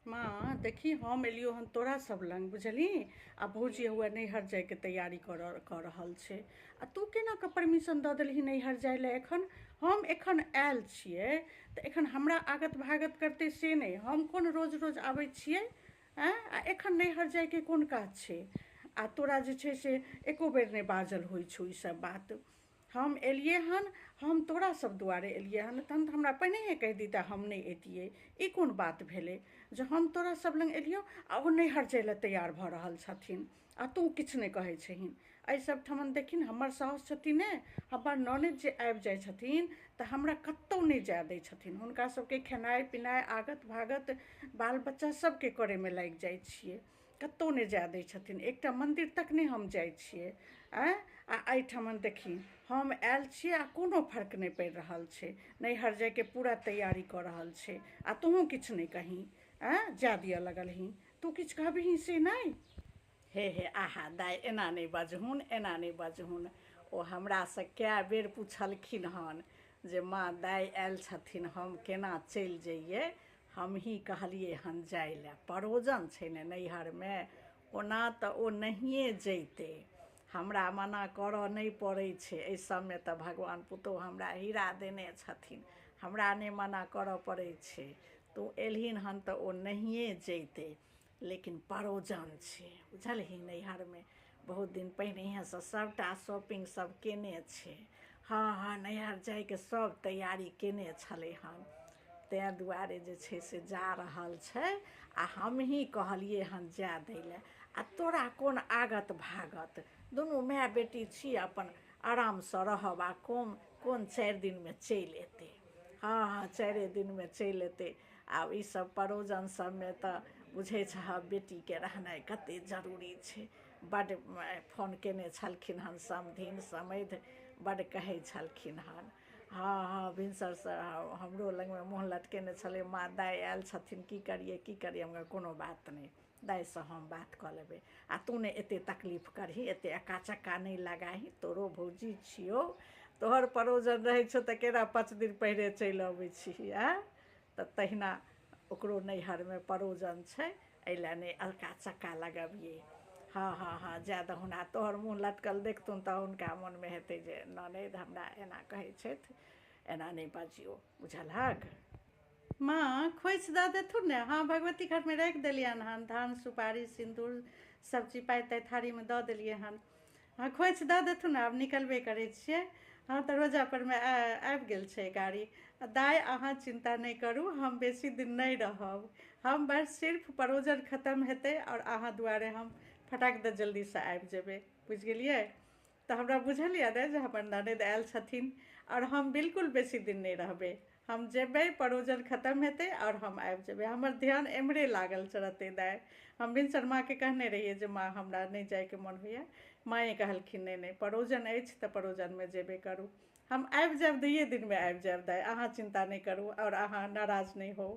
माँ देखी हम एलियो हन तोरा सब लंग बुझली। आ भौजी हुआ नैहर जाए के तैयारी कर रहल छै। आ तू केना के परमिशन दऽ देलही नैहर जाए ले एखन। हम एखन आयल छियै तऽ एखन हमरा आगत भागत करतै से नहि। हम कोन रोज रोज आबै छियै। आ एखन नैहर जाए के कोन काज छै। आ तोरा जे छै से एको बेर नहि बाजल होइ छौ ई सब बात। हम एलियै हन, हम तोरा सब दुआरे एलियै हन, तहन तऽ हमरा पहिनेहे कहि दीता हम नहि एतियै। ई कोन बात भेलै जे हम तोरा सब लंग एलियौ आ ओ नैहर जाए ले तैयार भऽ रहल छथिन आ तू किछु नहि कहै छहीन। एहि सब ठमन देखिन हमर साउस छथिन ने, हमर ननद जे आबि जाइ छथिन तऽ हमरा कतहु नहि जाए दै छथिन। हुनका सबके खेनाइ पिनाइ आगत भागत बाल बच्चा सबके करैमे लागि जाइ छियै। कतहु नहि जाए दै छथिन, एकटा मन्दिर तक नहि हम जाइ छियै। आ एहिठमन देखी हम आयल छियै आ कोनो फर्क नहि पड़ि रहल छै। नैहर जाएके पूरा तैयारी कऽ रहल छै आ तोहूँ किछु नहि कही। जाए दिअ लगलही, तू किछु कहबिही से नहि। हे आहा दाइ एना नहि बजहुन, एना नहि बजहुन। ओ हमरासँ कए बेर पुछलखिन हन जे माँ दाइ आयल छथिन हम केना चलि जइयै। हमही कहलियै हन जाय लए, परोजन छै ने नैहरमे। ओना तऽ ओ नहिए जैतै, हमरा मना करऽ नहि पड़ै छै। एहि सबमे तऽ भगवान पुतहु हमरा हीरा देने छथिन, हमरा नहि मना करऽ पड़ै छै। तू एलहिन हन तऽ ओ नहिए जैतै, लेकिन परोजन छै बुझलही। नैहरमे बहुत दिन पहिनहिएसँ सभटा शॉपिंग सब केने छै। हाँ नैहर जाइके सब तैयारी केने छलै हन। ताहि दुआरे जे छै से जा रहल छै आ हमही कहलियै हन जाए दै लए। आ तोरा कोन आगत भागत, दुनू माय बेटी छी अपन आरामसँ रहब आ कोन 4 दिनमे चलि अयतै। हाँ 4 दिनमे चलि अयतै। आब ई सब परोजन सबमे तऽ बुझै छहक बेटीके रहनाइ कतेक जरूरी छै। बड्ड फोन केने छलखिन हन समधिन समधि, बड्ड कहै छलखिन हन। हाँ भिनसरसँ हमरो लगमे मुँह लटकेने छलै, माँ दाइ आयल छथिन की करियै की करियै। हम कोनो बात नहि, दाइसँ हम बात कऽ लेबै। आ तू नहि एतेक तकलीफ करही, एतेक अक्का चक्का नहि लगाही, तोरो भौजी छियौ। तोहर परोजन रहै छौ तऽ केना 5 दिन पहिने चलि अबै छिही। तऽ तहिना ओकरो नैहरमे परोजन छै, एहि लए नहि अक्का चक्का लगबियै। हाँ जाए दहुन। आ तोहर मुँह लटकल देखथुन तऽ हुनका मोनमे हेतै जे ननैद हमरा एना कहै छथि, एना नहि बजियौ बुझलहक। माँ खोइछ दऽ देथुन ने। हाँ भगवती घरमे राखि देलियनि हन, धान सुपारी सिन्दूर सबचीज पाइ ताइ थारीमे दऽ देलियै हन। हाँ खोइछ दऽ देथुन ने, आब निकलबे करै छियै। हाँ तऽ रोजापरमे आबि गेल छै गाड़ी। दाइ अहाँ चिन्ता नहि करू, हम बेसी दिन नहि रहब। हम बस सिर्फ परोजन खतम हेतै आओर अहाँ दुआरे हम फटाक दऽ जल्दीसँ आबि जेबै, बुझि गेलियै। तऽ हमरा बुझल यऽ ने जे हमर ननद आयल छथिन आओर हम बिल्कुल बेसी दिन नहि रहबै। हम जेबै, परोजन खतम हेतै आओर हम आबि जेबै। हमर ध्यान एम्हरे लागल रहतै दाइ। हम भिनसर माँके कहने रहियै जे माँ हमरा नहि जाइके मोन होइए। माँए कहलखिन नहि परोजन अछि तऽ परोजनमे जेबे करू। हम आबि जायब 2 दिनमे आबि जायब दाइ, अहाँ चिन्ता नहि करू आओर अहाँ नाराज नहि हो।